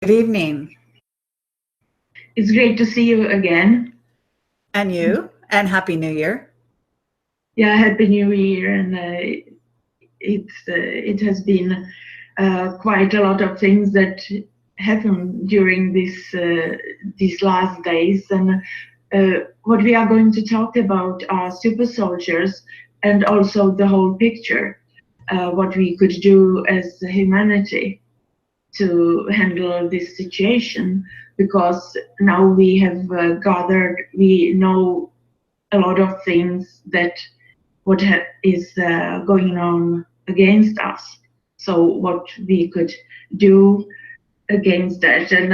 Good evening. It's great to see you again. And you, and Happy New Year. Yeah, Happy New Year, and it has been quite a lot of things that happened during these last days, and what we are going to talk about are super soldiers and also the whole picture, what we could do as humanity to handle this situation, because now we have gathered, we know a lot of things that is going on against us. So what we could do against that, and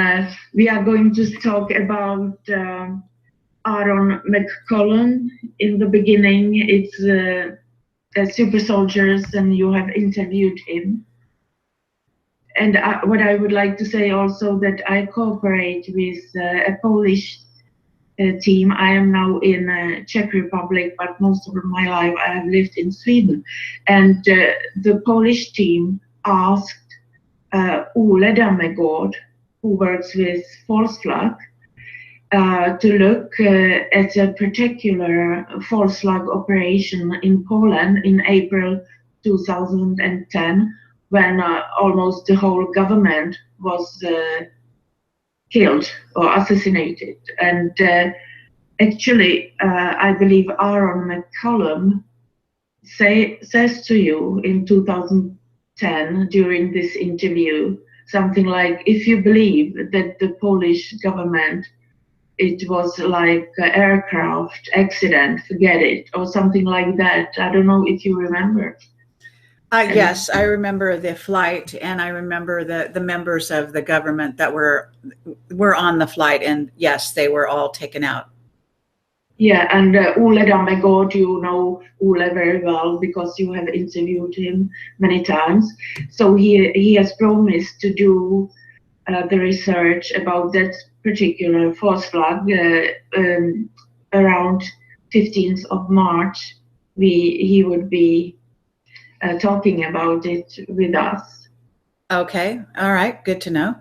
we are going to talk about Aaron McCollum. In the beginning, it's super soldiers, and you have interviewed him. And what I would like to say also that I cooperate with a Polish team. I am now in Czech Republic, but most of my life I have lived in Sweden. And the Polish team asked Ole Dammegård, who works with false flag, to look at a particular false flag operation in Poland in April 2010, when almost the whole government was killed or assassinated. And actually, I believe Aaron McCollum says to you in 2010 during this interview something like, if you believe that the Polish government, it was like an aircraft accident, forget it, or something like that. I don't know if you remember. Yes, I remember the flight, and I remember the members of the government that were on the flight, and yes, they were all taken out. Yeah, and Ole Dammegård, you know Ole very well because you have interviewed him many times. So he has promised to do the research about that particular false flag around 15th of March. He would be talking about it with us. Okay, all right, good to know.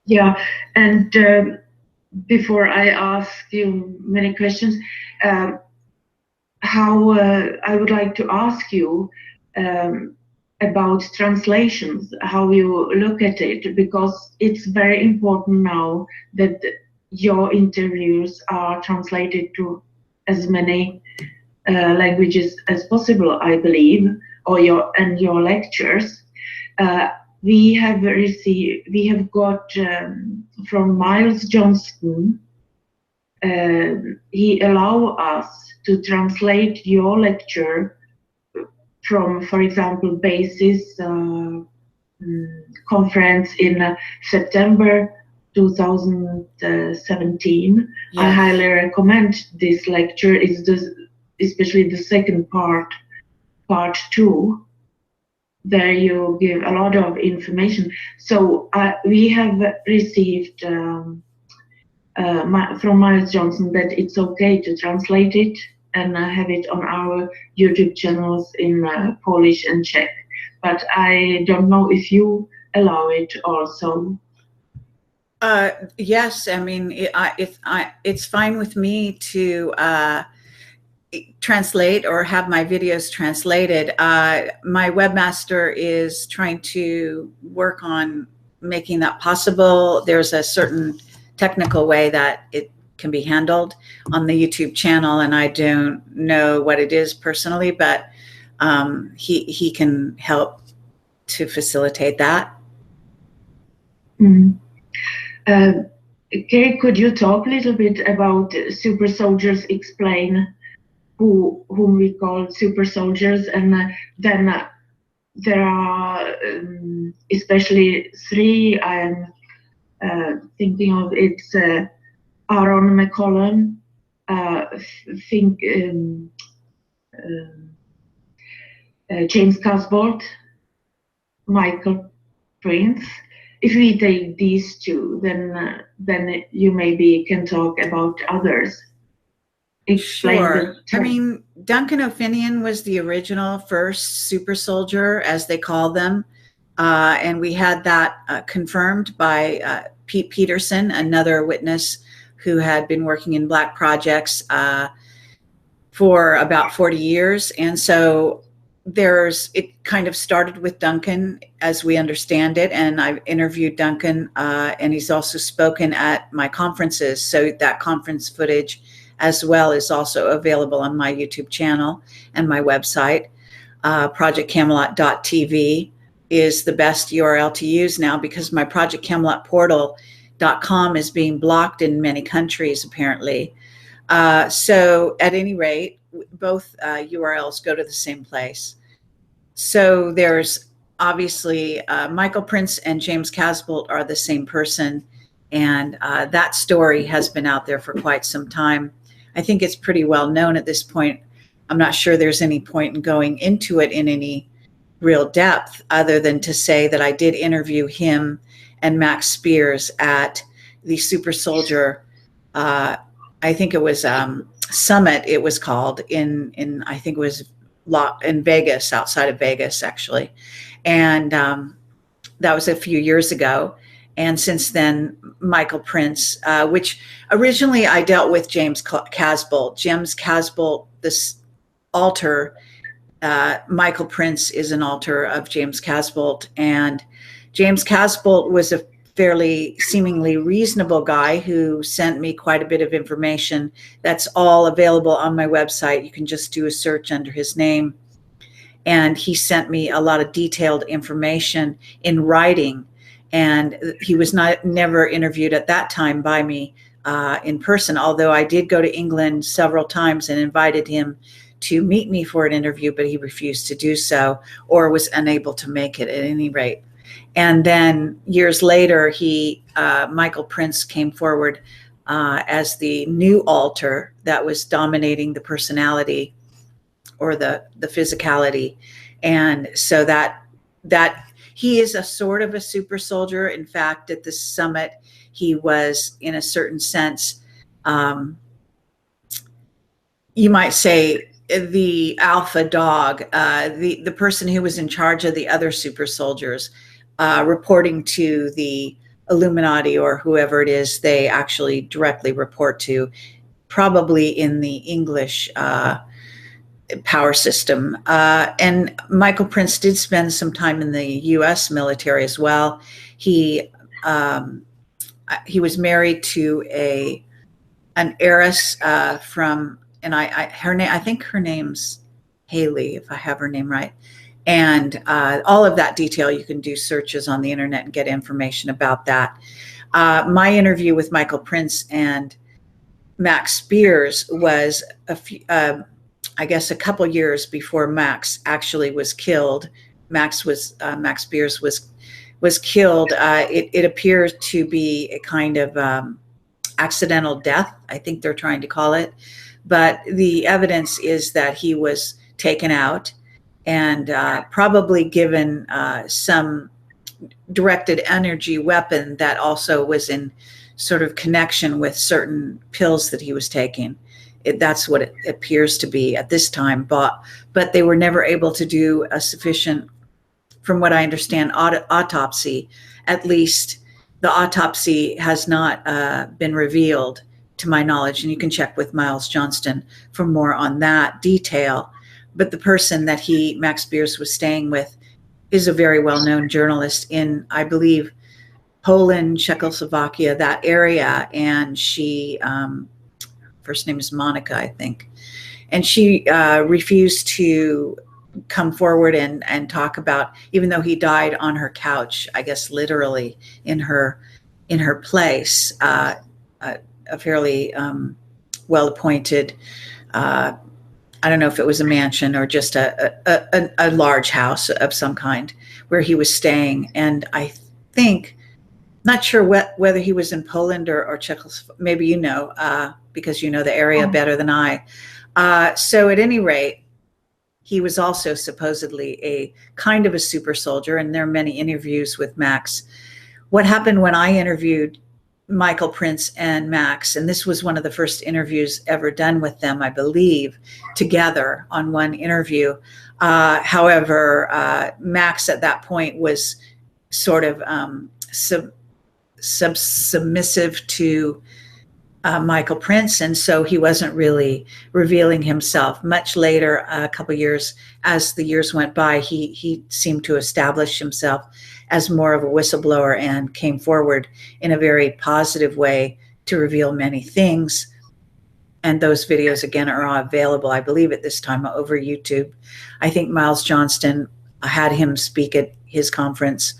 Yeah, and before I ask you many questions, how I would like to ask you about translations, how you look at it, because it's very important now that your interviews are translated to as many languages as possible, I believe, or your lectures. We have got from Miles Johnston. He allowed us to translate your lecture from, for example, BASIS conference in September 2017. Yes. I highly recommend this lecture. It's especially the second part 2. There you give a lot of information. So we have received from Miles Johnson that it's okay to translate it and have it on our YouTube channels in Polish and Czech. But I don't know if you allow it also. Yes, I mean, it's fine with me to translate or have my videos translated. My webmaster is trying to work on making that possible. There's a certain technical way that it can be handled on the YouTube channel, and I don't know what it is personally, but he can help to facilitate that. Kerry, could you talk a little bit about super soldiers, explain whom we call super soldiers, and then there are especially 3 I'm thinking of. It's Aaron McCollum, James Casbolt, Michael Prince. If we take these 2, then you maybe can talk about others. Explain. Sure. I mean, Duncan O'Finian was the original first super soldier, as they call them. And we had that confirmed by Pete Peterson, another witness who had been working in Black projects for about 40 years. And so it kind of started with Duncan as we understand it. And I've interviewed Duncan and he's also spoken at my conferences. So that conference footage as well is also available on my YouTube channel and my website. ProjectCamelot.tv is the best URL to use now because my ProjectCamelotPortal.com is being blocked in many countries apparently. So at any rate, both URLs go to the same place. So there's obviously Michael Prince and James Casbolt are the same person. And that story has been out there for quite some time. I think it's pretty well known at this point. I'm not sure there's any point in going into it in any real depth other than to say that I did interview him and Max Spears at the Super Soldier, I think it was Summit, it was called, in I think it was in Vegas, outside of Vegas, actually. And that was a few years ago. And since then, Michael Prince, which originally I dealt with James Casbolt. James Casbolt, this alter, Michael Prince is an alter of James Casbolt. And James Casbolt was a fairly seemingly reasonable guy who sent me quite a bit of information. That's all available on my website. You can just do a search under his name. And he sent me a lot of detailed information in writing. And he was never interviewed at that time by me in person, although I did go to England several times and invited him to meet me for an interview, but he refused to do so or was unable to make it at any rate. And then years later, Michael Prince came forward as the new alter that was dominating the personality or the physicality. And so that he is a sort of a super soldier. In fact, at the summit, he was, in a certain sense, you might say, the alpha dog, the person who was in charge of the other super soldiers, reporting to the Illuminati or whoever it is they actually directly report to, probably in the English power system. And Michael Prince did spend some time in the U.S. military as well. He was married to an heiress from, and I think her name's Haley, if I have her name right. And all of that detail, you can do searches on the internet and get information about that. My interview with Michael Prince and Max Spears was I guess a couple years before Max actually was killed. Max Spears was killed. It appears to be a kind of accidental death, I think they're trying to call it. But the evidence is that he was taken out and probably given some directed energy weapon that also was in sort of connection with certain pills that he was taking. That's what it appears to be at this time, but they were never able to do a sufficient, from what I understand, autopsy. At least the autopsy has not been revealed to my knowledge, and you can check with Miles Johnston for more on that detail. But the person that Max Spears was staying with is a very well-known journalist in, I believe, Poland, Czechoslovakia, that area, and she, first name is Monica, I think. And she refused to come forward and talk about, even though he died on her couch, I guess literally in her place, a fairly well-appointed, I don't know if it was a mansion or just a large house of some kind where he was staying. And I think, not sure whether he was in Poland or Czechoslovakia, maybe you know, because you know the area better than I. So at any rate, he was also supposedly a kind of a super soldier, and there are many interviews with Max. What happened when I interviewed Michael Prince and Max, and this was one of the first interviews ever done with them, I believe, together on one interview. However, Max at that point was sort of submissive to Michael Prince, and so he wasn't really revealing himself. Much later, a couple years, as the years went by, he seemed to establish himself as more of a whistleblower and came forward in a very positive way to reveal many things. And those videos, again, are available, I believe, at this time over YouTube. I think Miles Johnston had him speak at his conference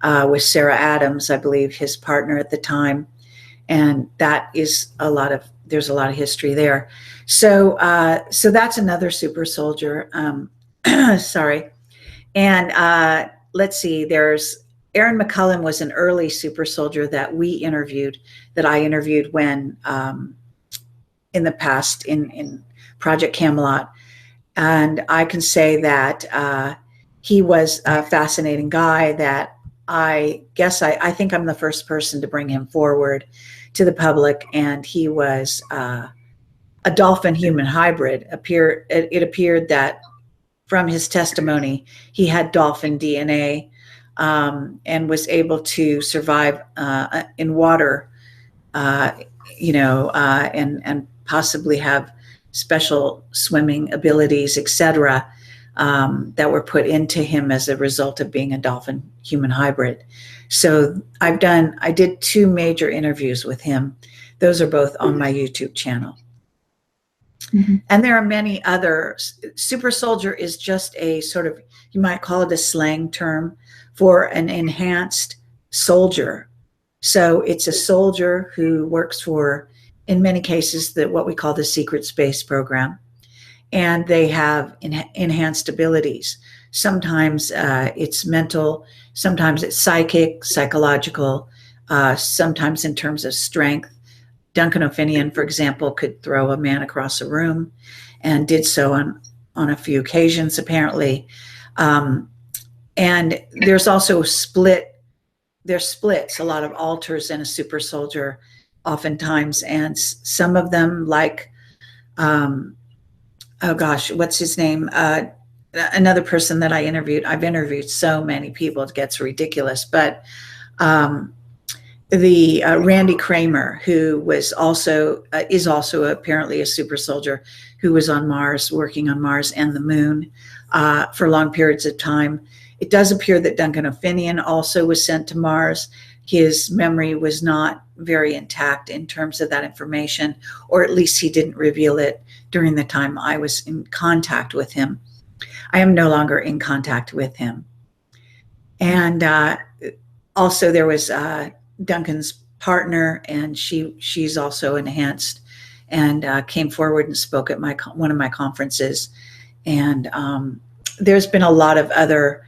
with Sarah Adams, I believe, his partner at the time. And that is there's a lot of history there. So so that's another super soldier. Sorry. And let's see, there's Aaron McCullum was an early super soldier that I interviewed when in the past in Project Camelot. And I can say that he was a fascinating guy that I think I'm the first person to bring him forward to the public. And he was a dolphin-human hybrid. It appeared that from his testimony, he had dolphin DNA and was able to survive in water, and possibly have special swimming abilities, etc., that were put into him as a result of being a dolphin-human hybrid. So I did 2 major interviews with him. Those are both on my YouTube channel. Mm-hmm. And there are many others. Super soldier is just a sort of, you might call it a slang term for an enhanced soldier. So it's a soldier who works for, in many cases, what we call the secret space program. And they have enhanced abilities. Sometimes it's mental, sometimes it's psychic, psychological, sometimes in terms of strength. Duncan O'Finian, for example, could throw a man across a room and did so on a few occasions, apparently. And there's also there's splits, a lot of alters in a super soldier oftentimes. And some of them, like, oh gosh, what's his name? Another person that I've interviewed so many people, it gets ridiculous, but the Randy Kramer, who was is also apparently a super soldier, who was on Mars, working on Mars and the moon for long periods of time. It does appear that Duncan O'Finian also was sent to Mars. His memory was not very intact in terms of that information, or at least he didn't reveal it during the time I was in contact with him. I am no longer in contact with him. And also there was Duncan's partner, and she's also enhanced and came forward and spoke at one of my conferences. And there's been a lot of other,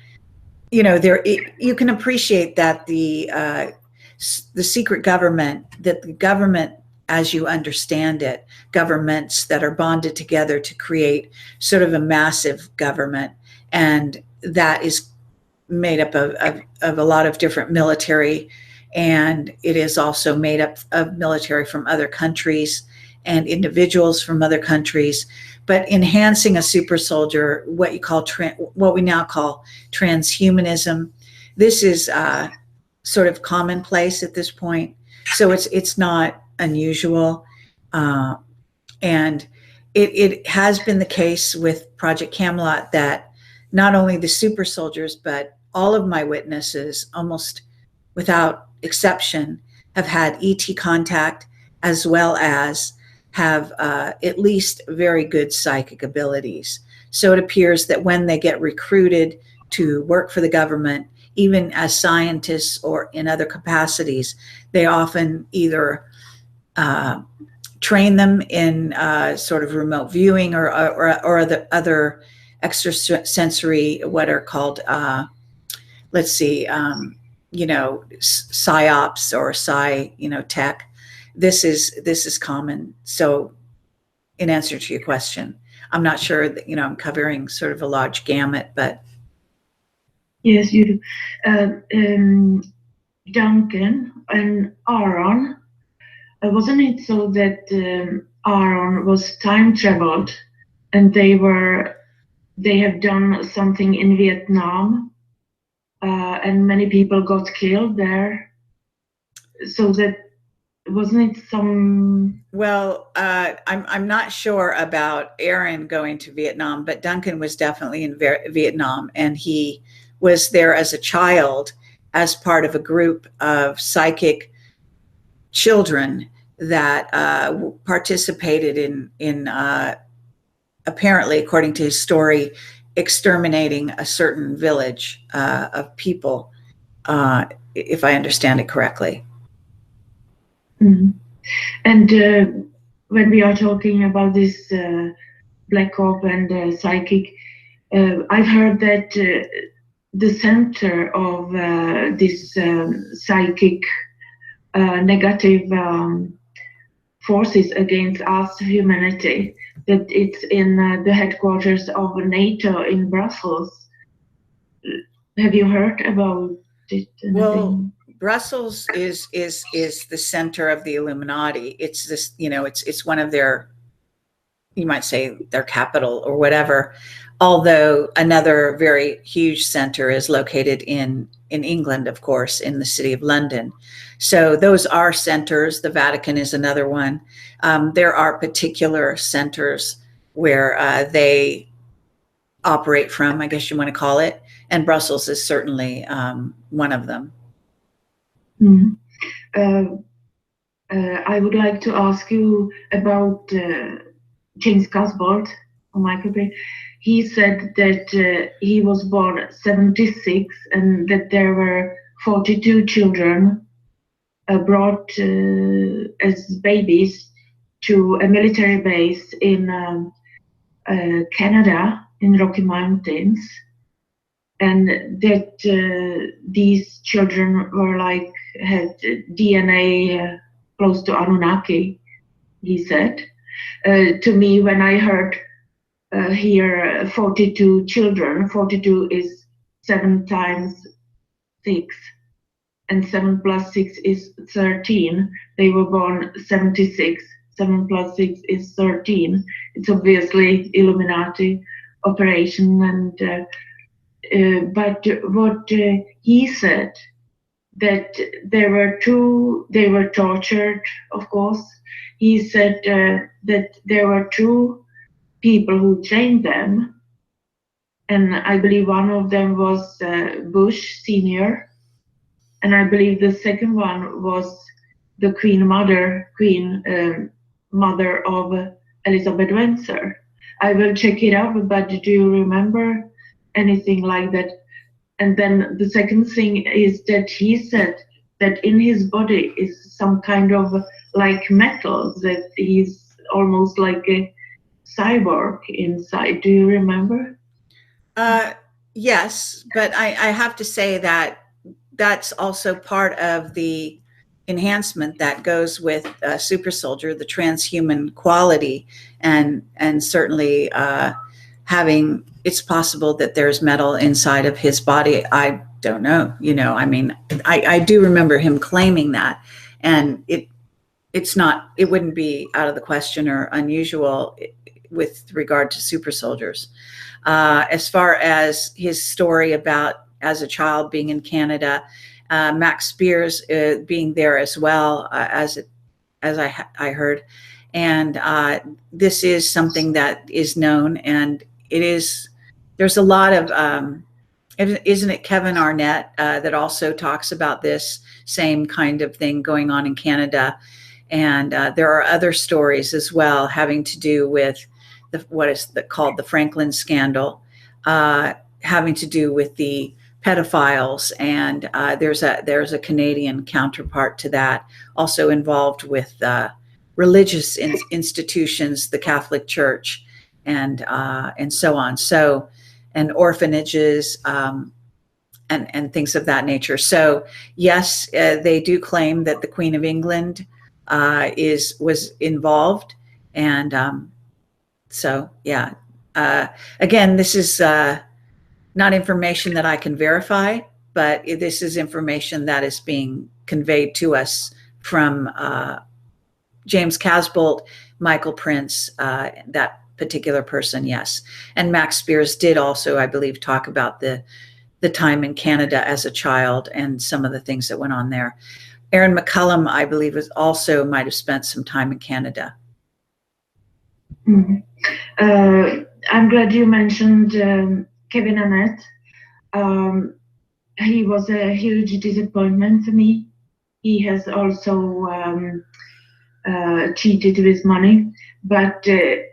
you can appreciate that the secret government, that the government, as you understand it, governments that are bonded together to create sort of a massive government, and that is made up of a lot of different military, and it is also made up of military from other countries and individuals from other countries. But enhancing a super soldier, what we now call transhumanism, this is sort of commonplace at this point. So it's not unusual, and it has been the case with Project Camelot that not only the super soldiers, but all of my witnesses, almost without exception, have had ET contact, as well as have at least very good psychic abilities. So it appears that when they get recruited to work for the government, even as scientists or in other capacities, they often either train them in sort of remote viewing or the other extrasensory, what are called, let's see, psyops or tech. This is common. So in answer to your question, I'm not sure that, I'm covering sort of a large gamut, but. Yes, you do. Duncan and Aaron. Wasn't it so that Aaron was time traveled, and they have done something in Vietnam, and many people got killed there. So that wasn't it some? Well, I'm not sure about Aaron going to Vietnam, but Duncan was definitely in Vietnam, and he was there as a child as part of a group of psychic children that participated in apparently, according to his story, exterminating a certain village of people, if I understand it correctly. Mm. And when we are talking about this black op and psychic, I've heard that the center of this psychic negative forces against us, humanity, that it's in the headquarters of NATO in Brussels. Have you heard about it? Well, Brussels is the center of the Illuminati. It's this, it's one of their, you might say, their capital or whatever. Although another very huge center is located in England, of course, in the city of London. So those are centers. The Vatican is another one. There are particular centers where they operate from, I guess you want to call it, and Brussels is certainly one of them. Mm. I would like to ask you about James Casbolt on my copy. He said that he was born 76 and that there were 42 children brought as babies to a military base in Canada in Rocky Mountains, and that these children were had DNA close to Anunnaki, he said. To me, when I heard here 42 children, 42 is 7 times 6, and 7 plus 6 is 13. They were born 76. 7 plus 6 is 13. It's obviously Illuminati operation, and but what he said, that there were two, they were tortured, of course. He said that there were 2 people who trained them, and I believe one of them was Bush Senior, and I believe the second one was the Queen Mother of Elizabeth Windsor. I will check it up, but do you remember anything like that? And then the second thing is that he said that in his body is some kind of like metal, that he's almost like a cyborg inside. Do you remember? Yes, but I have to say that that's also part of the enhancement that goes with super soldier, the transhuman quality, and certainly having, it's possible that there's metal inside of his body. I don't know, I mean, I do remember him claiming that, and it's not, it wouldn't be out of the question or unusual with regard to super soldiers. As far as his story about as a child being in Canada, Max Spears being there as well, as I heard, and this is something that is known, and there's a lot of, isn't it Kevin Arnett that also talks about this same kind of thing going on in Canada, and there are other stories as well having to do with what is called the Franklin scandal, having to do with the pedophiles, and there's a Canadian counterpart to that, also involved with religious institutions, the Catholic Church, and so on. So, and orphanages, and things of that nature. So, yes, they do claim that the Queen of England was involved, and so yeah. Again, this is not information that I can verify, but this is information that is being conveyed to us from James Casbolt, Michael Prince, that particular person, yes. And Max Spears did also, I believe, talk about the time in Canada as a child and some of the things that went on there. Aaron McCullum, I believe, was also might have spent some time in Canada. Mm-hmm. I'm glad you mentioned Kevin Annett. He was a huge disappointment for me. He has also cheated with money, but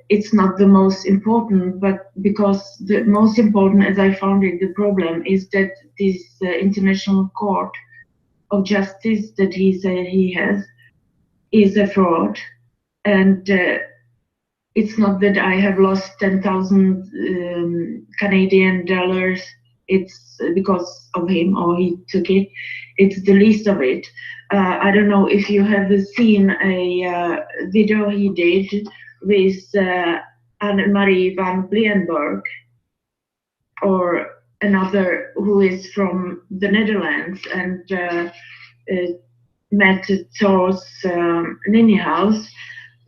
it's not the most important. But because the most important, as I found it, the problem is that this International Court of Justice that he has is a fraud, and it's not that I have lost 10,000 Canadian dollars. It's because of him, or he took it. It's the least of it. I don't know if you have seen a video he did with Anne-Marie van Blienberg, or another who is from the Netherlands, and met Thor's Ninny House.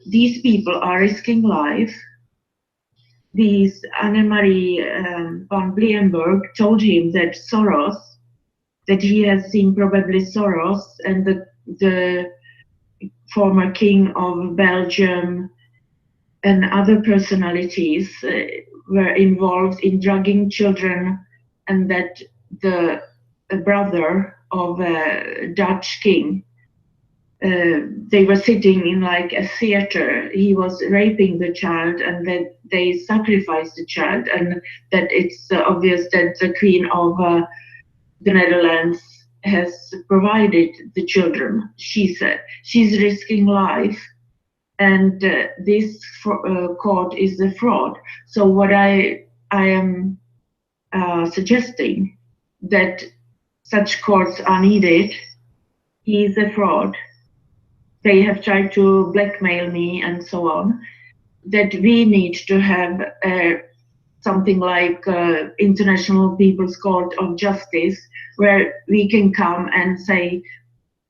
These people are risking life. These Anne-Marie van Blienberg told him that that he has seen probably Soros and the former king of Belgium and other personalities were involved in drugging children, and that the brother of a Dutch king, they were sitting in like a theater. He was raping the child, and that they sacrificed the child, and that it's obvious that the Queen of the Netherlands has provided the children. She said she's risking life, and this court is a fraud. So what I am suggesting that such courts are needed. He is a fraud. They have tried to blackmail me and so on. That we need to have something like International People's Court of Justice, where we can come and say,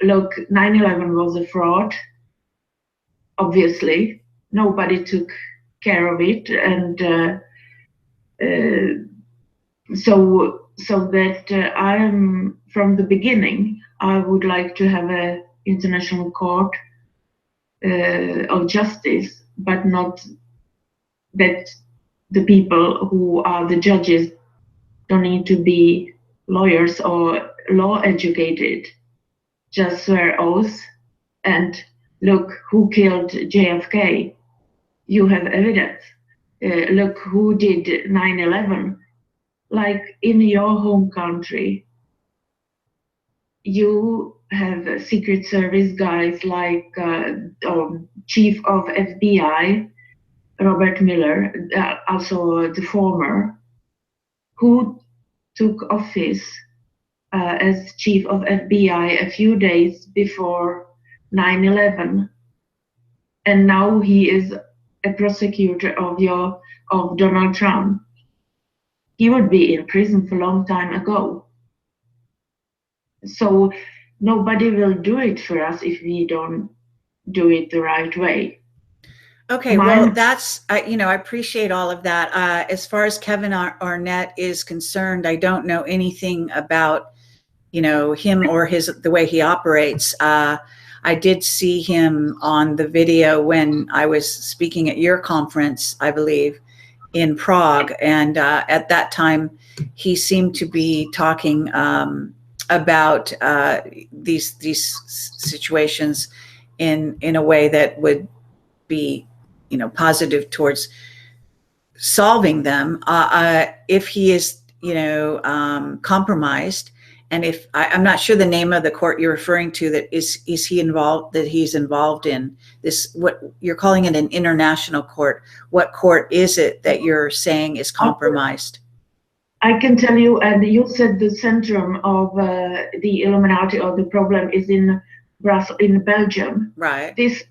look, 9/11 was a fraud. Obviously, nobody took care of it, and so that I am, from the beginning, I would like to have a International Court of Justice, but not that the people who are the judges don't need to be lawyers or law educated. Just swear oaths and look who killed JFK. You have evidence. Look who did 9/11. Like in your home country, you have Secret Service guys like Chief of FBI, Robert Mueller, also the former, who took office as Chief of FBI a few days before 9/11, and now he is a prosecutor of Donald Trump. He would be in prison for a long time ago. So nobody will do it for us if we don't do it the right way. Okay, well, that's, I appreciate all of that. As far as Kevin Arnett is concerned, I don't know anything about, him or the way he operates. I did see him on the video when I was speaking at your conference, I believe, in Prague. And at that time, he seemed to be talking about these situations in a way that would be, positive towards solving them. If he is, compromised, and if I'm not sure the name of the court you're referring to, that is he involved, that he's involved in this, what you're calling it, an international court. What court is it that you're saying is compromised? I can tell you, and you said the centrum of the Illuminati or the problem is in Brussels, in Belgium. Right. It's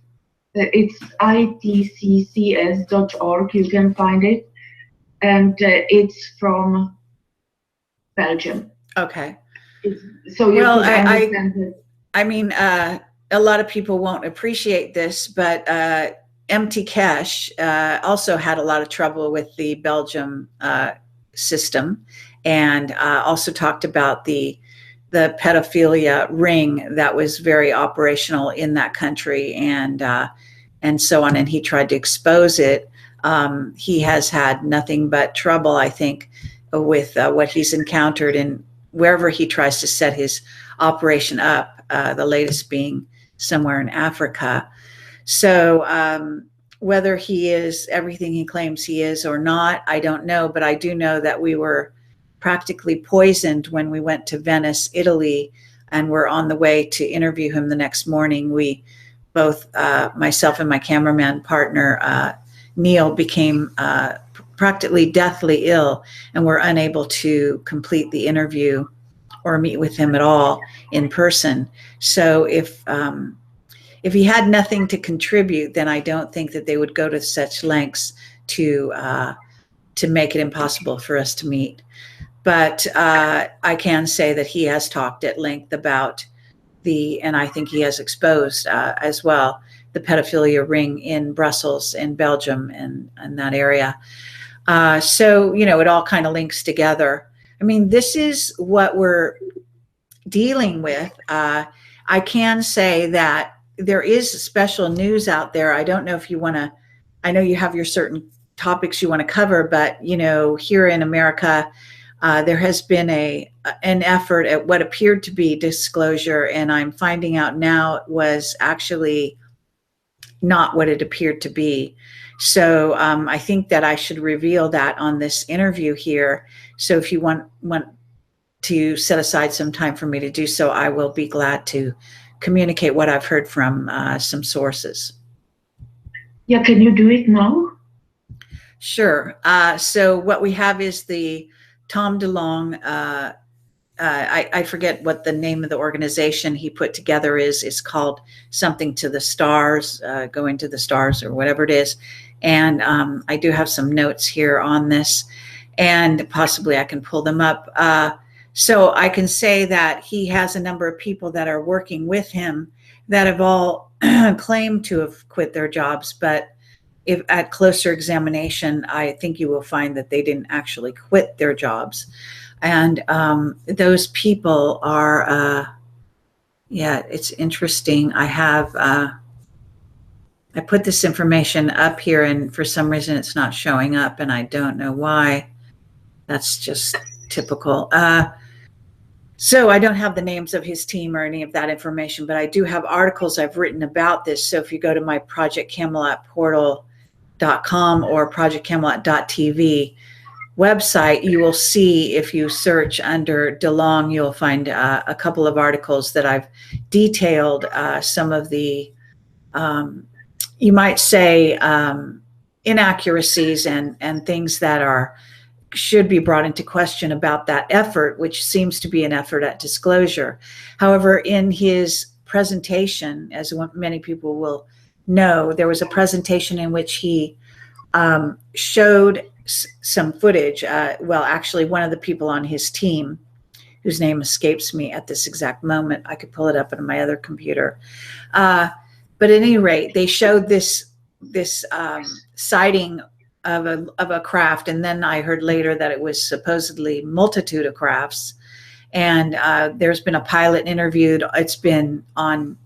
itccs.org. You can find it, and it's from Belgium. Okay. So you Well, could understand that. I mean, a lot of people won't appreciate this, but MT Cash also had a lot of trouble with the Belgium system, and also talked about the pedophilia ring that was very operational in that country, and so on. And he tried to expose it. He has had nothing but trouble, I think, with what he's encountered in wherever he tries to set his operation up. The latest being somewhere in Africa. So whether he is everything he claims he is or not, I don't know. But I do know that we were practically poisoned when we went to Venice, Italy, and were on the way to interview him the next morning. We both, myself and my cameraman partner, Neil, became practically deathly ill and were unable to complete the interview or meet with him at all in person. So if he had nothing to contribute, then I don't think that they would go to such lengths to make it impossible for us to meet. But I can say that he has talked at length about and I think he has exposed as well, the pedophilia ring in Brussels and Belgium and that area. So, you know, it all kind of links together. I mean, this is what we're dealing with. I can say that there is special news out there. I don't know if you want to, I know you have your certain topics you want to cover, but, you know, here in America, there has been an effort at what appeared to be disclosure, and I'm finding out now it was actually not what it appeared to be. So I think that I should reveal that on this interview here. So if you want to set aside some time for me to do so, I will be glad to communicate what I've heard from some sources. Yeah, can you do it now? Sure. So what we have is the Tom DeLong, I forget what the name of the organization he put together is. It's called something to the stars, going to the stars or whatever it is. And I do have some notes here on this, and possibly I can pull them up. So I can say that he has a number of people that are working with him that have all claimed to have quit their jobs, but if at closer examination, I think you will find that they didn't actually quit their jobs. And those people are, yeah, it's interesting. I have, I put this information up here, and for some reason it's not showing up, and I don't know why. That's just typical. So I don't have the names of his team or any of that information, but I do have articles I've written about this. So if you go to my Project Camelot portal.com or projectcamelot.tv website, you will see, if you search under DeLong, you'll find a couple of articles that I've detailed some of the, you might say, inaccuracies and things that should be brought into question about that effort, which seems to be an effort at disclosure. However, in his presentation, as many people will know, there was a presentation in which he showed some footage. Well, actually, one of the people on his team, whose name escapes me at this exact moment, I could pull it up on my other computer. But at any rate, they showed this sighting of a craft, and then I heard later that it was supposedly multitude of crafts. And there's been a pilot interviewed. It's been on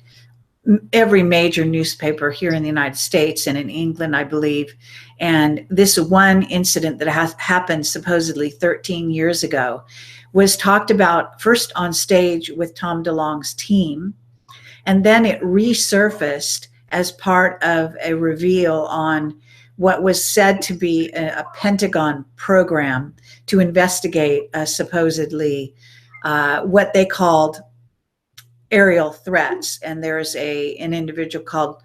every major newspaper here in the United States and in England, I believe. And this one incident that has happened supposedly 13 years ago was talked about first on stage with Tom DeLong's team, and then it resurfaced as part of a reveal on what was said to be a Pentagon program to investigate supposedly what they called aerial threats. And there's an individual called,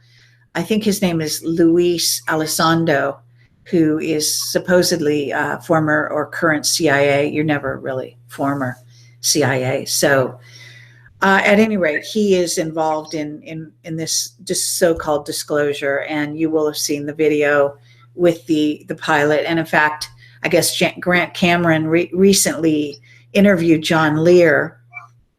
I think his name is Luis Elizondo, who is supposedly former or current CIA. You're never really former CIA. So at any rate, he is involved in this just so-called disclosure, and you will have seen the video with the pilot. And in fact, I guess Grant Cameron recently interviewed John Lear,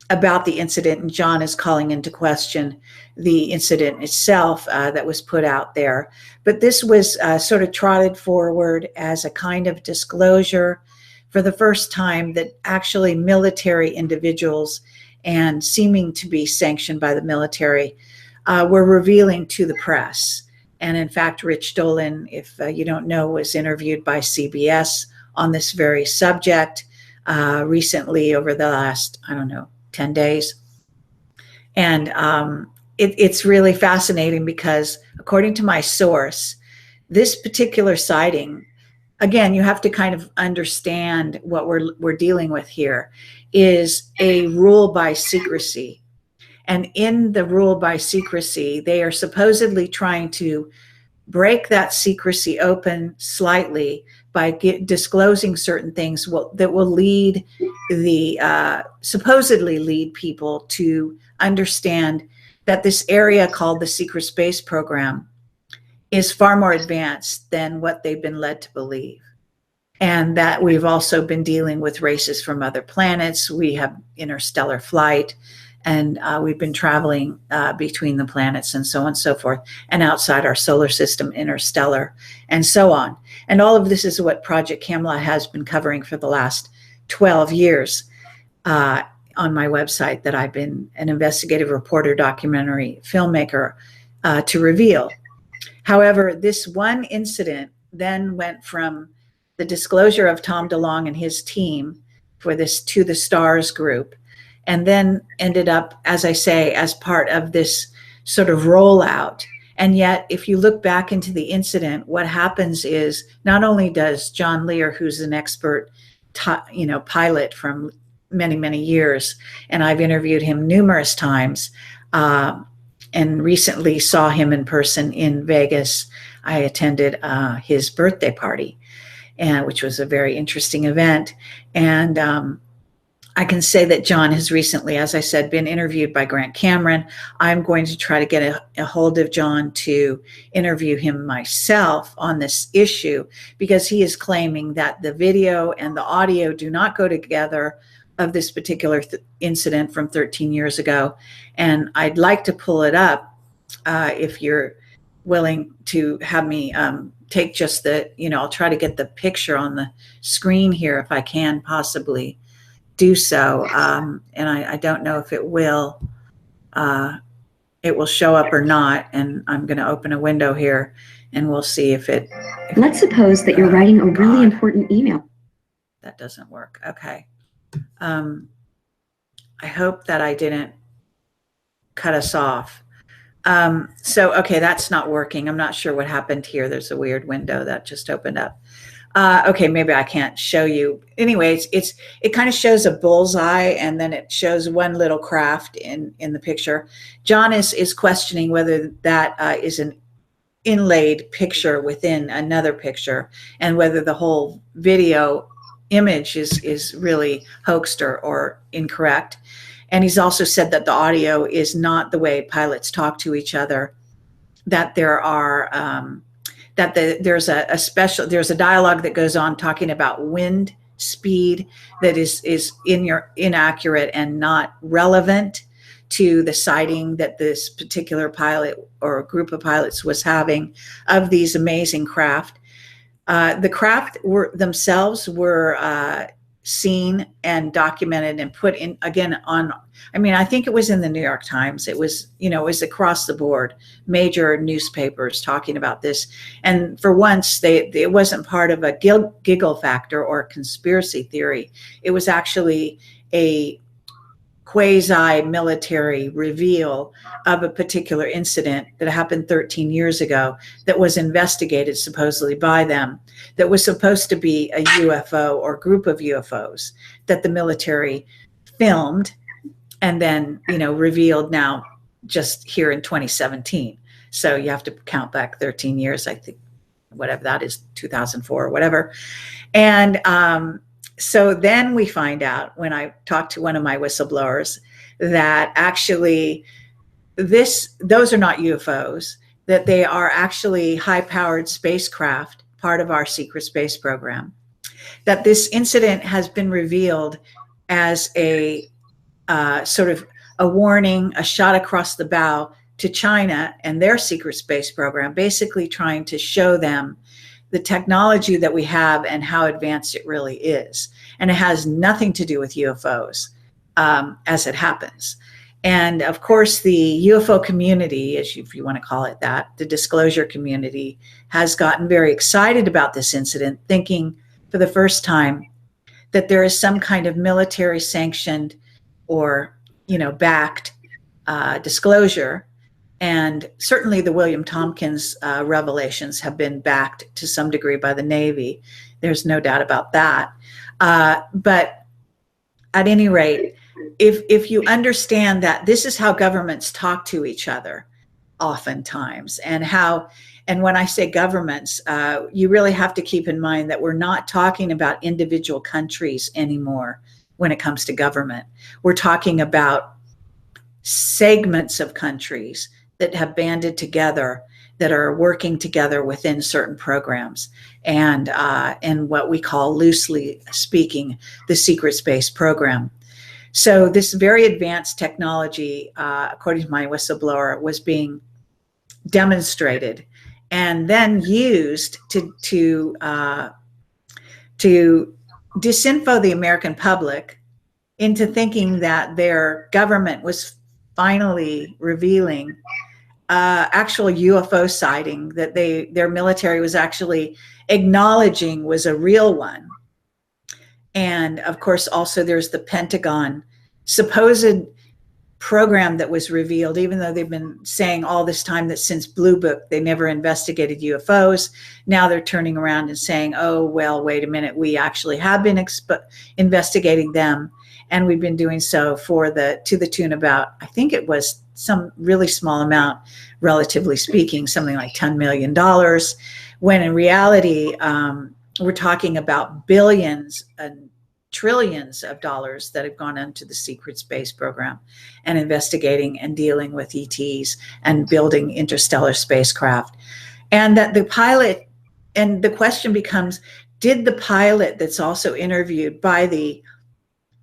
about the incident, and John is calling into question the incident itself that was put out there. But this was sort of trotted forward as a kind of disclosure for the first time that actually military individuals, and seeming to be sanctioned by the military, were revealing to the press. And in fact, Rich Dolan, if you don't know, was interviewed by CBS on this very subject recently over the last, I don't know, 10 days. And it's really fascinating because according to my source, this particular sighting, again, you have to kind of understand what we're dealing with here, is a rule by secrecy. And in the rule by secrecy, they are supposedly trying to break that secrecy open slightly by disclosing certain things that will lead supposedly lead people to understand that this area called the secret space program is far more advanced than what they've been led to believe. And that we've also been dealing with races from other planets. We have interstellar flight, and we've been traveling between the planets and so on and so forth, and outside our solar system, interstellar, and so on. And all of this is what Project CAMELOT has been covering for the last 12 years on my website, that I've been an investigative reporter, documentary filmmaker to reveal. However, this one incident then went from the disclosure of Tom DeLong and his team for this To the Stars group, and then ended up, as I say, as part of this sort of rollout. And yet, if you look back into the incident, what happens is not only does John Lear, who's an expert, pilot from many, many years, and I've interviewed him numerous times, and recently saw him in person in Vegas. I attended his birthday party, which was a very interesting event. And I can say that John has recently, as I said, been interviewed by Grant Cameron. I'm going to try to get a hold of John to interview him myself on this issue, because he is claiming that the video and the audio do not go together of this particular incident from 13 years ago. And I'd like to pull it up if you're willing to have me take just the, I'll try to get the picture on the screen here if I can possibly do so. And I don't know if it will show up or not. And I'm going to open a window here and we'll see if it. Let's suppose that you're writing a really important email. That doesn't work. Okay. I hope that I didn't cut us off. Okay, that's not working. I'm not sure what happened here. There's a weird window that just opened up. Okay, maybe I can't show you. Anyways, it kind of shows a bullseye, and then it shows one little craft in the picture. John is questioning whether that is an inlaid picture within another picture, and whether the whole video image is really hoaxed or incorrect. And he's also said that the audio is not the way pilots talk to each other, that there are there's a dialogue that goes on talking about wind speed that is inaccurate and not relevant to the sighting that this particular pilot or group of pilots was having of these amazing craft. The craft themselves were seen and documented and put in again on, I think it was in the New York Times. It was, it was across the board, major newspapers talking about this. And for once, it wasn't part of a giggle factor or conspiracy theory. It was actually a quasi-military reveal of a particular incident that happened 13 years ago that was investigated supposedly by them, that was supposed to be a UFO or group of UFOs that the military filmed and then, revealed now just here in 2017. So you have to count back 13 years, I think, whatever that is, 2004 or whatever. And so then we find out, when I talked to one of my whistleblowers, that actually those are not UFOs, that they are actually high-powered spacecraft, part of our secret space program, that this incident has been revealed as a sort of a warning, a shot across the bow to China and their secret space program, basically trying to show them the technology that we have and how advanced it really is. And it has nothing to do with UFOs, as it happens. And of course, the UFO community, if you want to call it that, the disclosure community, has gotten very excited about this incident, thinking for the first time that there is some kind of military sanctioned or, backed disclosure. And certainly the William Tompkins revelations have been backed to some degree by the Navy. There's no doubt about that. But at any rate, if you understand that this is how governments talk to each other oftentimes, and when I say governments, you really have to keep in mind that we're not talking about individual countries anymore when it comes to government. We're talking about segments of countries that have banded together, that are working together within certain programs, and what we call, loosely speaking, the secret space program. So this very advanced technology, according to my whistleblower, was being demonstrated and then used to disinfo the American public into thinking that their government was finally revealing actual UFO sighting that their military was actually acknowledging was a real one. And of course, also there's the Pentagon supposed program that was revealed, even though they've been saying all this time that since Blue Book, they never investigated UFOs. Now they're turning around and saying, oh, well, wait a minute, we actually have been investigating them. And we've been doing so to the tune about, I think it was some really small amount, relatively speaking, something like $10 million, when in reality, we're talking about billions and trillions of dollars that have gone into the secret space program and investigating and dealing with ETs and building interstellar spacecraft. And that the pilot, and the question becomes, did the pilot that's also interviewed by the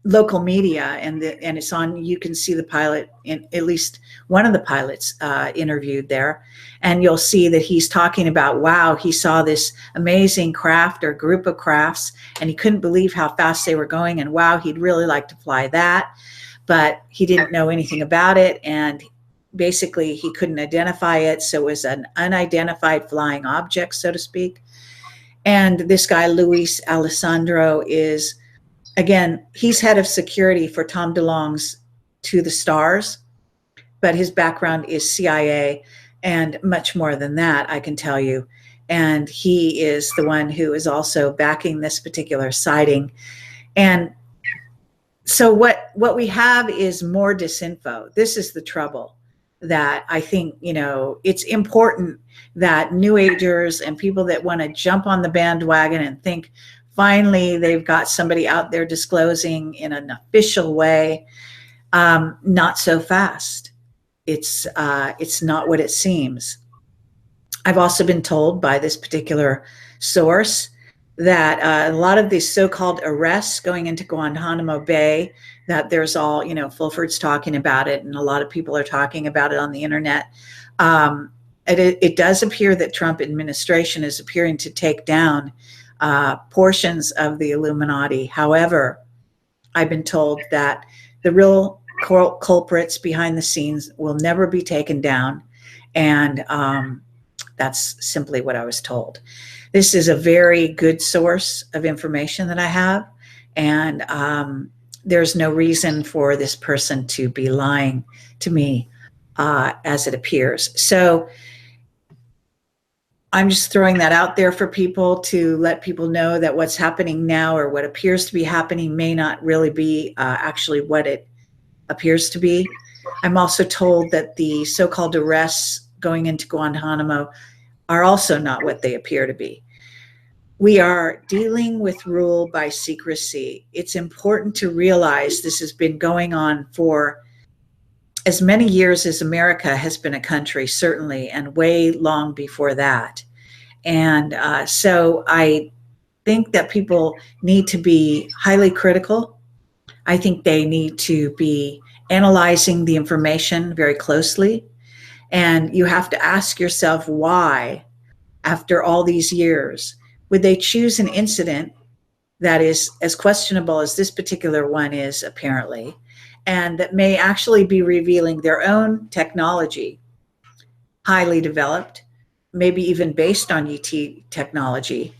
local media, and it's on, you can see the pilot, in at least one of the pilots interviewed there, and you'll see that he's talking about, wow, he saw this amazing craft or group of crafts and he couldn't believe how fast they were going, and wow, he'd really like to fly that, but he didn't know anything about it, and basically he couldn't identify it, so it was an unidentified flying object, so to speak. And this guy Luis Alessandro is, again, he's head of security for Tom DeLong's To the Stars, but his background is CIA and much more than that, I can tell you. And he is the one who is also backing this particular sighting. And so what we have is more disinfo. This is the trouble that I think, it's important that New Agers and people that want to jump on the bandwagon and think, finally, they've got somebody out there disclosing in an official way. Not so fast. It's not what it seems. I've also been told by this particular source that a lot of these so-called arrests going into Guantanamo Bay, that there's all, Fulford's talking about it, and a lot of people are talking about it on the internet. It does appear that Trump administration is appearing to take down portions of the Illuminati. However, I've been told that the real culprits behind the scenes will never be taken down. And that's simply what I was told. This is a very good source of information that I have. And there's no reason for this person to be lying to me as it appears. So I'm just throwing that out there for people to let people know that what's happening now, or what appears to be happening, may not really be actually what it appears to be. I'm also told that the so-called arrests going into Guantanamo are also not what they appear to be. We are dealing with rule by secrecy. It's important to realize this has been going on for as many years as America has been a country, certainly, and way long before that. And so I think that people need to be highly critical I think they need to be analyzing the information very closely. And you have to ask yourself why, after all these years, would they choose an incident that is as questionable as this particular one is, apparently, and that may actually be revealing their own technology, highly developed, maybe even based on ET technology.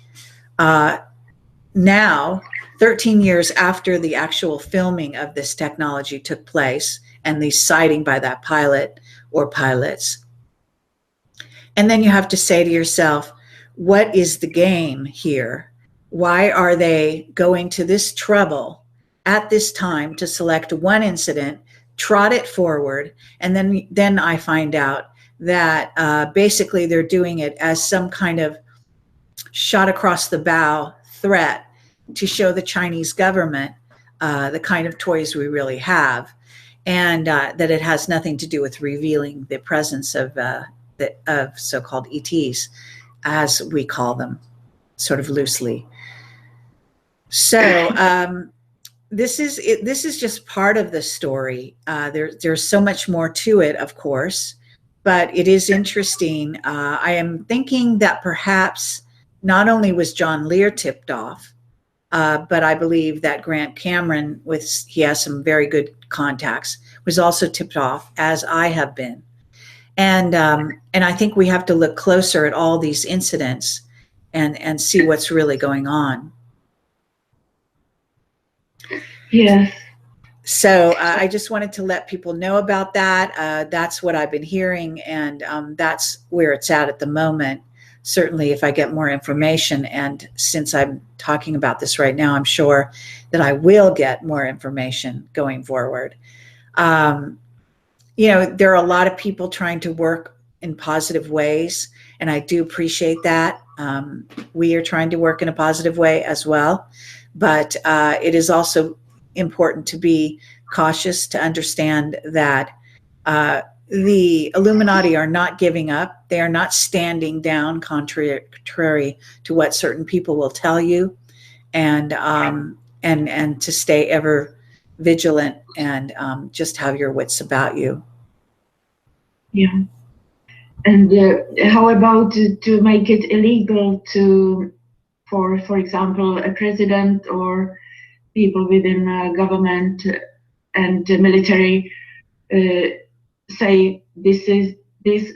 Now, 13 years after the actual filming of this technology took place and the sighting by that pilot or pilots. And then you have to say to yourself, what is the game here? Why are they going to this trouble at this time to select one incident, trot it forward, and then I find out that basically they're doing it as some kind of shot across the bow threat to show the Chinese government the kind of toys we really have, and that it has nothing to do with revealing the presence of so-called ETs, as we call them, sort of loosely. So this is just part of the story. There's so much more to it, of course, but it is interesting. I am thinking that perhaps not only was John Lear tipped off, but I believe that Grant Cameron, he has some very good contacts, was also tipped off, as I have been. And I think we have to look closer at all these incidents and see what's really going on. Yes. So I just wanted to let people know about that. That's what I've been hearing, and that's where it's at the moment. Certainly, if I get more information, and since I'm talking about this right now, I'm sure that I will get more information going forward. You know, there are a lot of people trying to work in positive ways, and I do appreciate that. We are trying to work in a positive way as well, but it is also important to be cautious, to understand that the Illuminati are not giving up. They are not standing down, contrary to what certain people will tell you, and to stay ever vigilant and just have your wits about you. Yeah. And how about to make it illegal for example, a president or people within government and military say this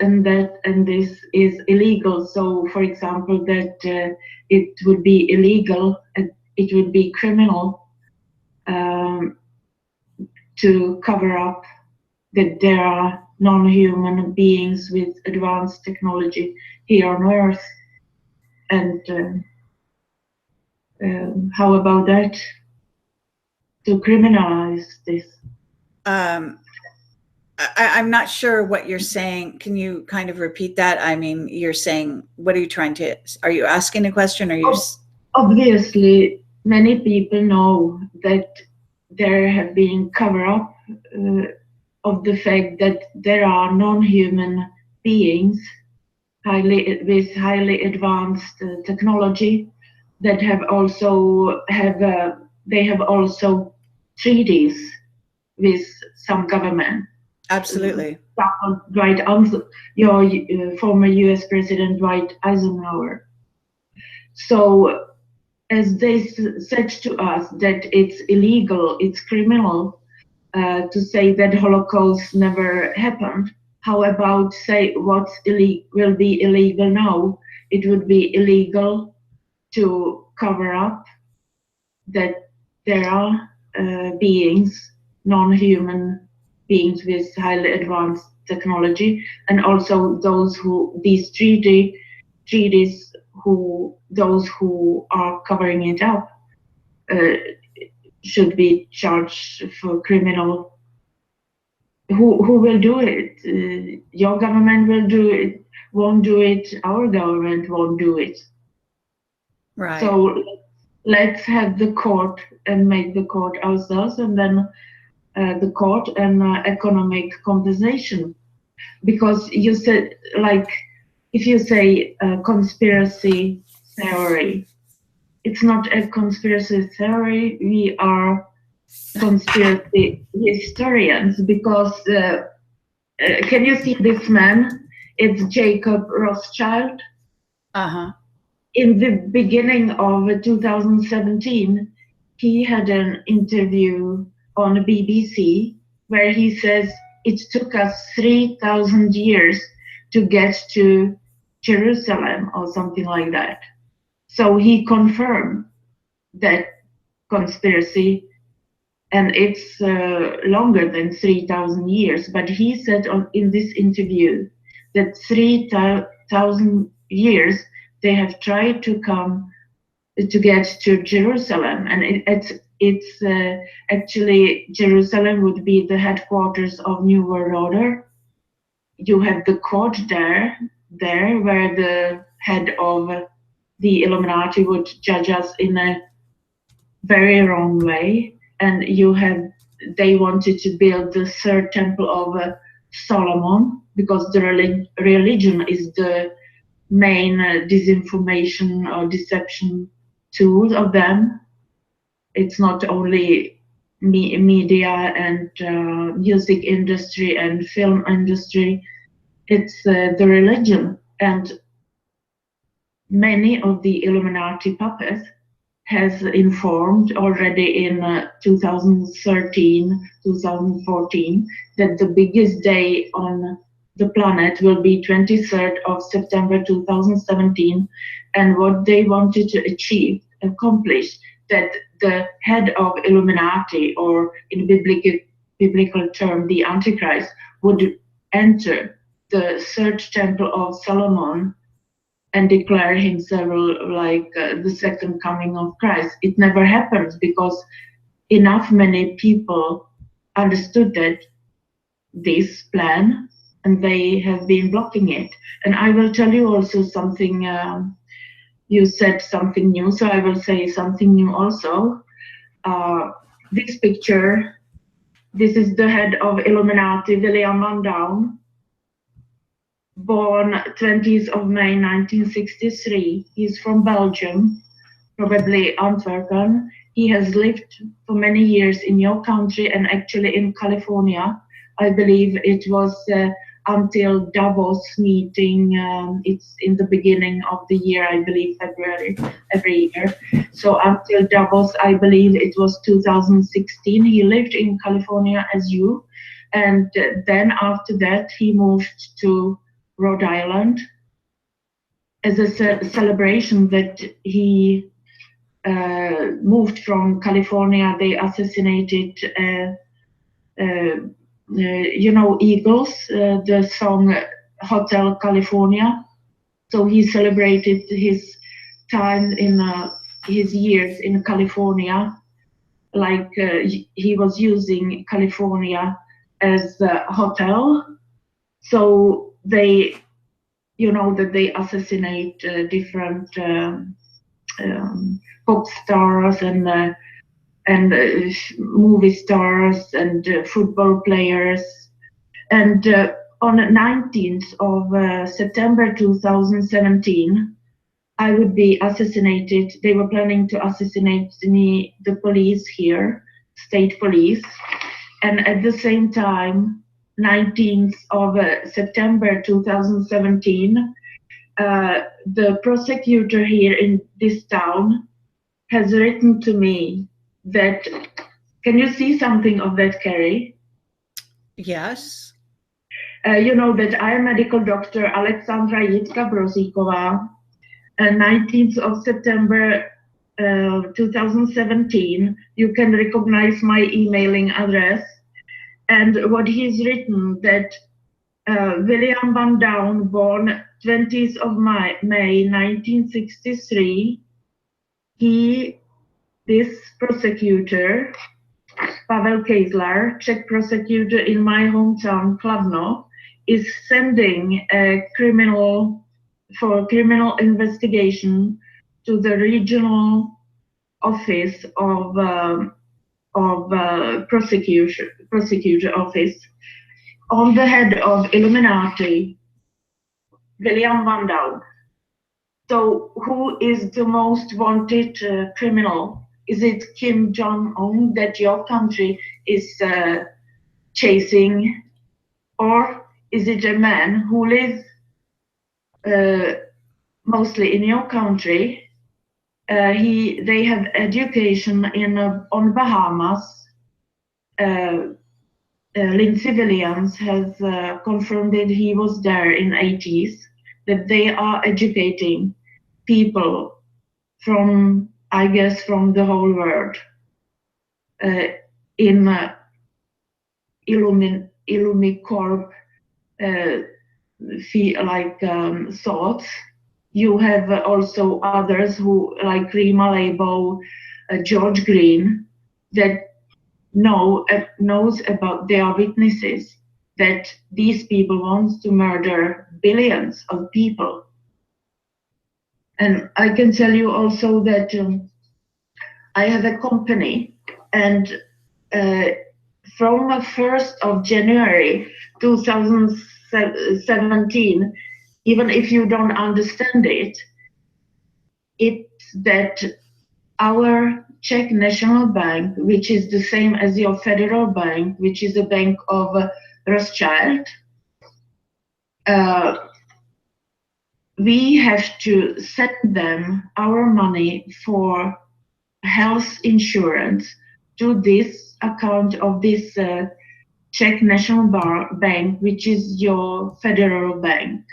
and that and this is illegal. So, for example, that it would be illegal, it would be criminal to cover up that there are non-human beings with advanced technology here on Earth. And how about that? To criminalize this? I'm not sure what you're saying. Can you kind of repeat that? I mean, you're saying, what are you trying to, are you asking a question? Or are you? Obviously, many people know that there have been cover-up of the fact that there are non-human beings with highly advanced technology that have also treaties with some government. Absolutely. Right, your former U.S. President Dwight Eisenhower. So, as they said to us that it's illegal, it's criminal to say that Holocaust never happened. How about say what's will be illegal now? It would be illegal to cover up that there are beings, non-human beings with highly advanced technology, and also these treaties those who are covering it up should be charged for criminal. Who will do it? Your government will do it, won't do it, our government won't do it. Right. So let's have the court and make the court ourselves, and then the court and economic compensation. Because you said, like, if you say conspiracy theory, it's not a conspiracy theory. We are conspiracy historians, because can you see this man? It's Jacob Rothschild. In the beginning of 2017, he had an interview on BBC where he says it took us 3,000 years to get to Jerusalem or something like that. So he confirmed that conspiracy, and it's longer than 3,000 years. But he said in this interview that 3,000 years they have tried to come to get to Jerusalem, and it's actually Jerusalem would be the headquarters of New World Order. You have the court there where the head of the Illuminati would judge us in a very wrong way, and they wanted to build the third temple of Solomon, because the religion is the main disinformation or deception tool of them. It's not only media and music industry and film industry, it's the religion. And many of the Illuminati puppets has informed already in 2013, 2014, that the biggest day on the planet will be 23rd of September 2017, and what they wanted to accomplish, that the head of Illuminati, or in biblical term, the Antichrist, would enter the third temple of Solomon and declare himself like the second coming of Christ. It never happens because many people understood that this plan, and they have been blocking it. And I will tell you also something. You said something new, so I will say something new also. This picture, this is the head of Illuminati, William Van Down, born 20th of May 1963. He's from Belgium, probably Antwerpen. He has lived for many years in your country and actually in California. I believe it was until Davos meeting. It's in the beginning of the year, I believe February every year. So until Davos, I believe it was 2016, he lived in California as you. And then after that, he moved to Rhode Island as a celebration that he moved from California. They assassinated Eagles, the song Hotel California. So he celebrated his time in his years in California, like he was using California as a hotel. So they, that they assassinate different pop stars and movie stars and football players. And on 19th of September 2017, I would be assassinated. They were planning to assassinate me, the police here, state police. And at the same time, 19th of September 2017, the prosecutor here in this town has written to me that, can you see something of that, Kerry? Yes. You know that I am medical doctor Alexandra Brozíková. 19th of September 2017, you can recognize my emailing address. And what he's written, that William Van Down, born 20th of May 1963, this prosecutor, Pavel Kejsler, Czech prosecutor in my hometown, Kladno, is sending a criminal investigation to the regional office of prosecutor office on the head of Illuminati, William Van Down. So who is the most wanted criminal Is it Kim Jong-un that your country is chasing, or is it a man who lives mostly in your country? They have education on Bahamas. Lindsay Williams has confirmed that he was there in 80s, that they are educating people from, I guess, from the whole world in Illumicorp thoughts. You have also others who, like Rima Labo, George Green, that knows about their witnesses, that these people want to murder billions of people. And I can tell you also that I have a company, and from 1st of January 2017, even if you don't understand it, it's that our Czech National Bank, which is the same as your federal bank, which is a bank of Rothschild, we have to send them our money for health insurance to this account of this Czech National Bank, which is your federal bank,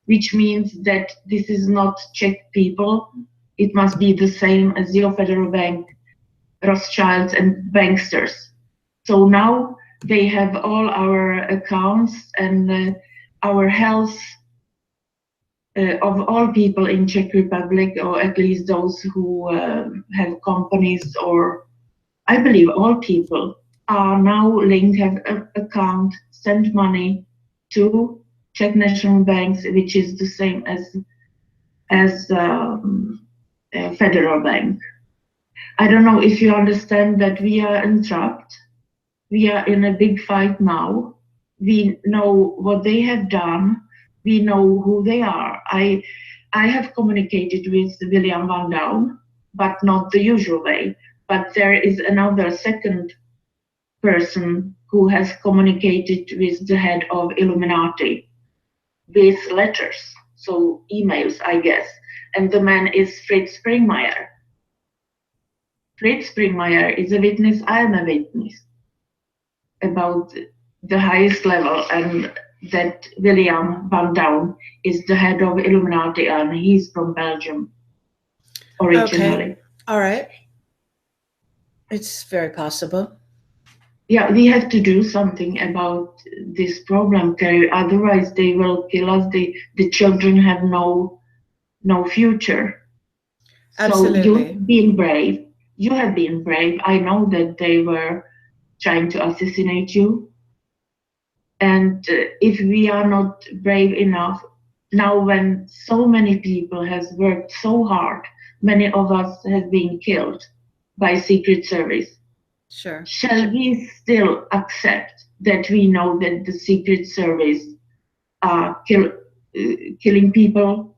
which means that this is not Czech people. It must be the same as your federal bank, Rothschilds and banksters. So now they have all our accounts and our health of all people in Czech Republic, or at least those who have companies, or I believe all people are now linked, have an account, send money to Czech National Banks, which is the same as federal bank. I don't know if you understand that we are entrapped. We are in a big fight now. We know what they have done. We know who they are. I have communicated with William Van Down, but not the usual way. But there is another second person who has communicated with the head of Illuminati with letters, so emails, I guess. And the man is Fritz Springmeier. Fritz Springmeier is a witness. I am a witness about the highest level, and that William Van Down is the head of Illuminati, and he's from Belgium originally. Okay. All right. It's very possible. Yeah, we have to do something about this problem, Kerry. Otherwise, they will kill us. The children have no future. Absolutely. So you've been brave. You have been brave. I know that they were trying to assassinate you. And if we are not brave enough, now when so many people has worked so hard, many of us have been killed by Secret Service. Sure. Shall we still accept that we know that the Secret Service are killing people?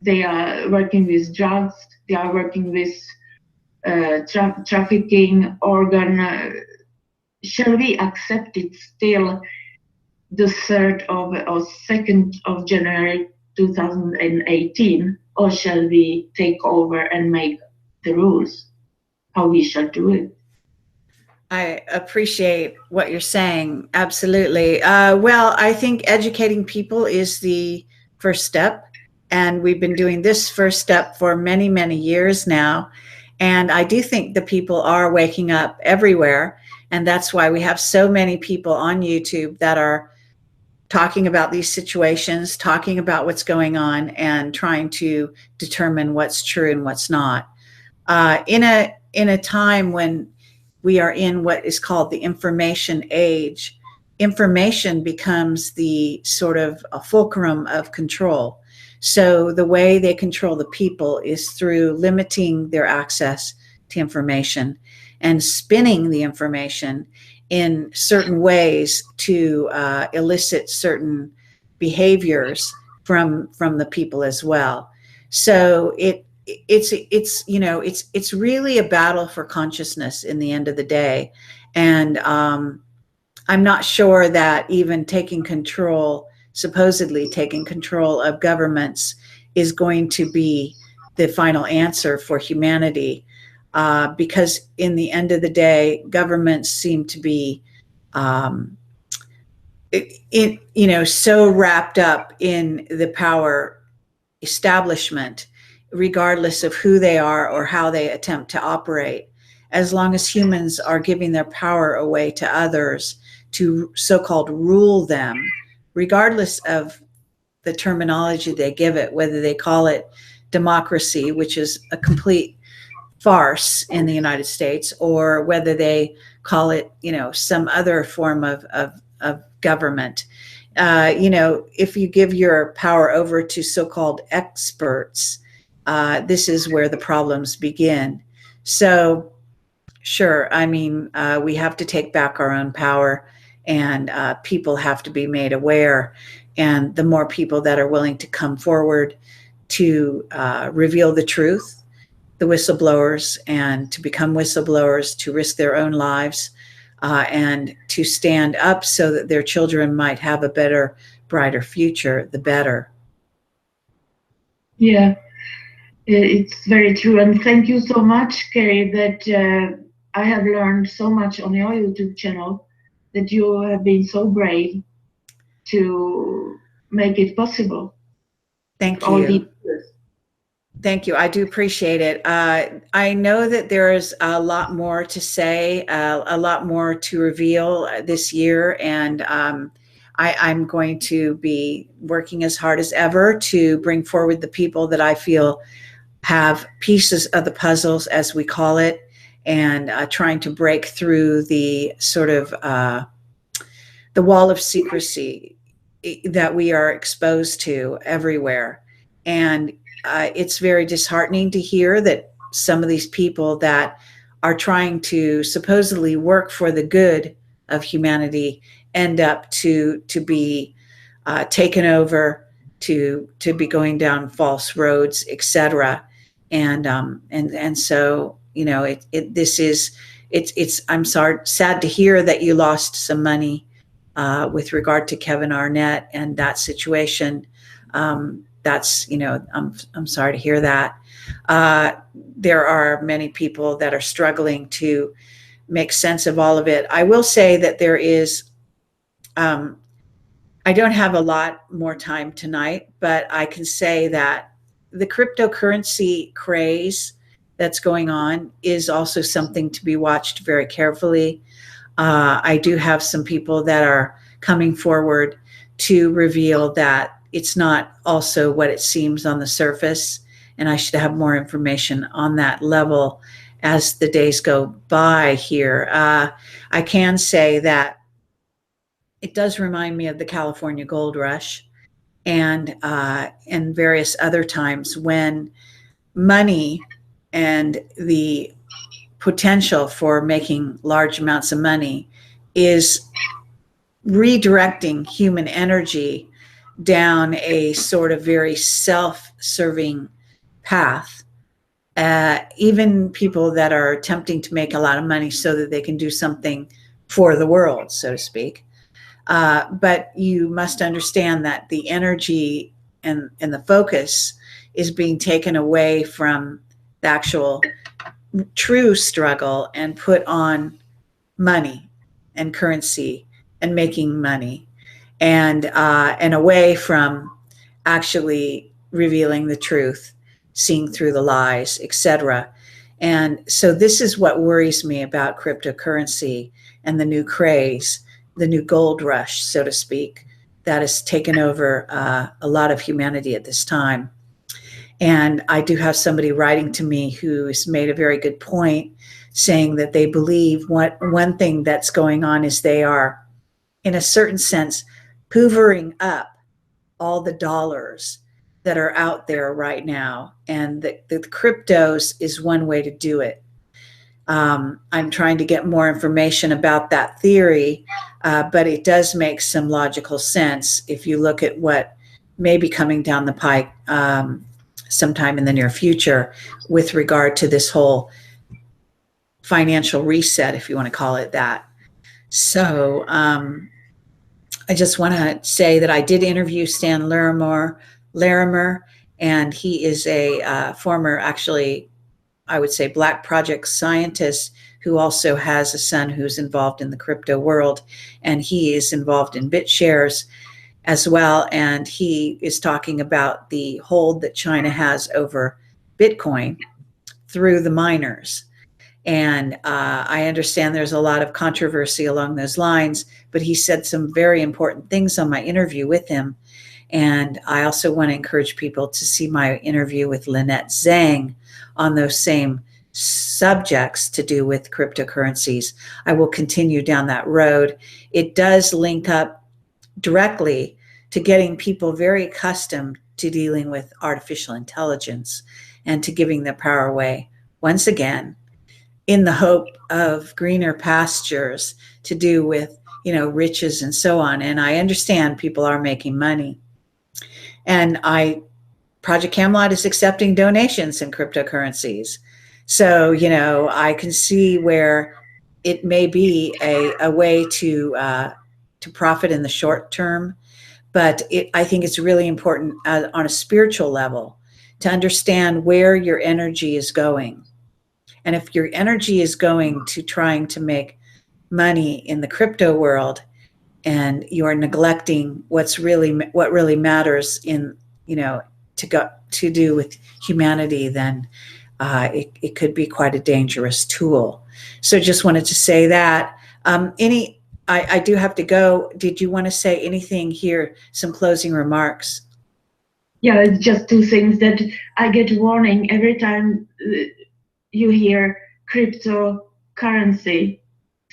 They are working with drugs. They are working with trafficking, organ. Shall we accept it still the 3rd or 2nd of January 2018, or shall we take over and make the rules how we shall do it? I appreciate what you're saying. Absolutely. Well, I think educating people is the first step. And we've been doing this first step for many, many years now. And I do think the people are waking up everywhere. And that's why we have so many people on YouTube that are talking about these situations, talking about what's going on, and trying to determine what's true and what's not. In a time when we are in what is called the information age, information becomes the sort of a fulcrum of control. So the way they control the people is through limiting their access to information and spinning the information in certain ways to elicit certain behaviors from the people as well. So it's really a battle for consciousness in the end of the day. And I'm not sure that even supposedly taking control of governments is going to be the final answer for humanity, because in the end of the day, governments seem to be so wrapped up in the power establishment, regardless of who they are or how they attempt to operate. As long as humans are giving their power away to others to so-called rule them, regardless of the terminology they give it, whether they call it democracy, which is a complete farce in the United States, or whether they call it, some other form of government. If you give your power over to so-called experts, this is where the problems begin. So, sure, we have to take back our own power, and people have to be made aware. And the more people that are willing to come forward to reveal the truth, the whistleblowers, and to become whistleblowers, to risk their own lives, and to stand up so that their children might have a better, brighter future, the better. Yeah, it's very true. And thank you so much, Kerry, that I have learned so much on your YouTube channel, that you have been so brave to make it possible. Thank you. Thank you. I do appreciate it. I know that there is a lot more to say, a lot more to reveal this year, and I'm going to be working as hard as ever to bring forward the people that I feel have pieces of the puzzles, as we call it, and trying to break through the sort of the wall of secrecy that we are exposed to everywhere. And it's very disheartening to hear that some of these people that are trying to supposedly work for the good of humanity end up to be taken over, to be going down false roads, etc. And so I'm sad to hear that you lost some money with regard to Kevin Arnett and that situation. I'm sorry to hear that. There are many people that are struggling to make sense of all of it. I will say that there is, I don't have a lot more time tonight, but I can say that the cryptocurrency craze that's going on is also something to be watched very carefully. I do have some people that are coming forward to reveal that it's not also what it seems on the surface, and I should have more information on that level as the days go by here. I can say that it does remind me of the California gold rush and various other times when money and the potential for making large amounts of money is redirecting human energy down a sort of very self-serving path. Even people that are attempting to make a lot of money so that they can do something for the world, so to speak. But you must understand that the energy and the focus is being taken away from the actual true struggle and put on money and currency and making money, and away from actually revealing the truth, seeing through the lies, etc. And so this is what worries me about cryptocurrency and the new craze, the new gold rush, so to speak, that has taken over a lot of humanity at this time. And I do have somebody writing to me who has made a very good point, saying that they believe one thing that's going on is they are, in a certain sense, hoovering up all the dollars that are out there right now. And the cryptos is one way to do it. I'm trying to get more information about that theory, but it does make some logical sense if you look at what may be coming down the pike sometime in the near future with regard to this whole financial reset, if you want to call it that. So I just want to say that I did interview Stan Larimer, and he is a former, actually, I would say, Black Project scientist who also has a son who's involved in the crypto world, and he is involved in BitShares as well. And he is talking about the hold that China has over Bitcoin through the miners. And I understand there's a lot of controversy along those lines, but he said some very important things on my interview with him. And I also want to encourage people to see my interview with Lynette Zhang on those same subjects to do with cryptocurrencies. I will continue down that road. It does link up directly to getting people very accustomed to dealing with artificial intelligence and to giving the power away once again, in the hope of greener pastures to do with, riches and so on. And I understand people are making money. And Project CAMELOT is accepting donations in cryptocurrencies. So, I can see where it may be a way to profit in the short term. But I think it's really important on a spiritual level to understand where your energy is going. And if your energy is going to trying to make money in the crypto world, and you are neglecting what really matters in, to do with humanity, then it could be quite a dangerous tool. So just wanted to say that. I do have to go. Did you want to say anything here? Some closing remarks? Yeah, it's just two things that I get warning every time you hear cryptocurrency,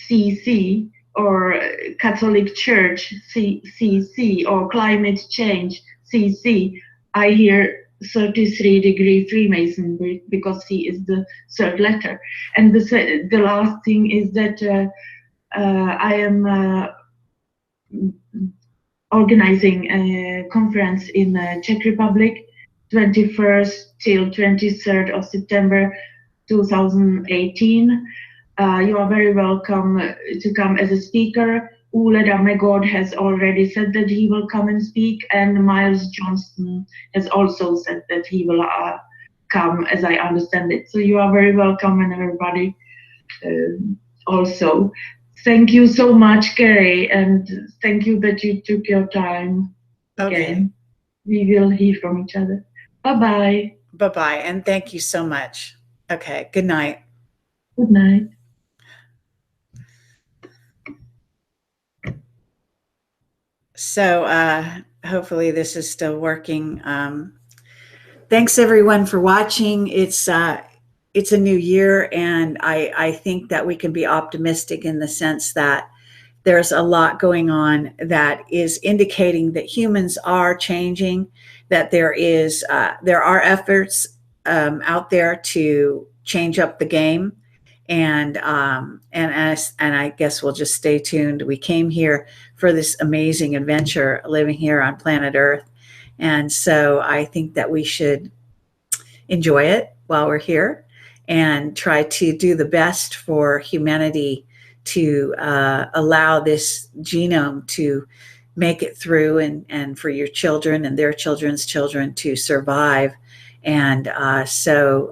CC, or Catholic Church, CC, or climate change, CC. I hear 33-degree Freemasonry because C is the third letter. And the last thing is that I am organizing a conference in Czech Republic, 21st till 23rd of September 2018. You are very welcome to come as a speaker. Ole Dammegård has already said that he will come and speak, and Miles Johnston has also said that he will come, as I understand it. So you are very welcome, and everybody also. Thank you so much, Kerry, and thank you that you took your time. Okay. Again. We will hear from each other. Bye-bye. Bye-bye, and thank you so much. Okay, good night. Good night. So hopefully this is still working. Thanks everyone for watching. It's a new year, and I think that we can be optimistic in the sense that there's a lot going on that is indicating that humans are changing, that there are efforts out there to change up the game. And I guess we'll just stay tuned. We came here for this amazing adventure, living here on planet Earth. And so I think that we should enjoy it while we're here and try to do the best for humanity to allow this genome to make it through, and for your children and their children's children to survive. And so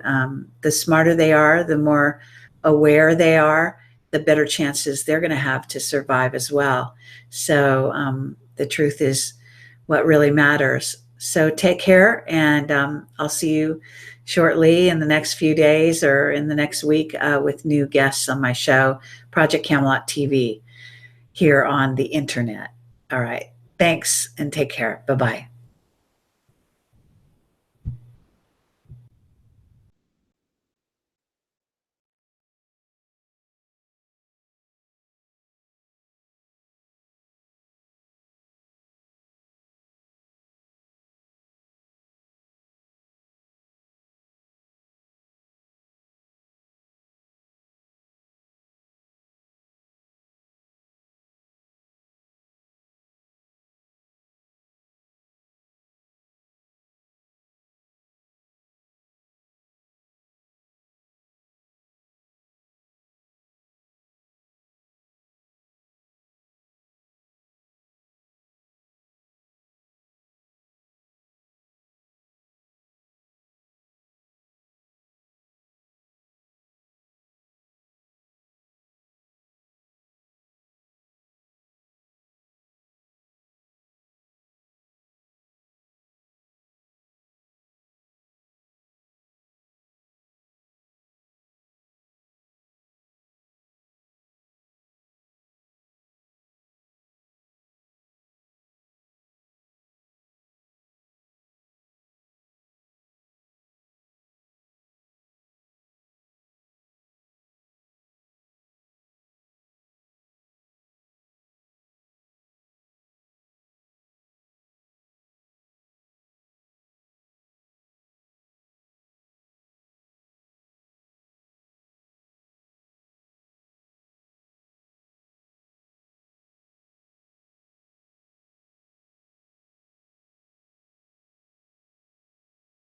the smarter they are, the more aware they are, the better chances they're going to have to survive as well. So the truth is what really matters. So take care, and I'll see you shortly in the next few days or in the next week with new guests on my show, Project CAMELOT TV, here on the internet. All right. Thanks, and take care. Bye-bye.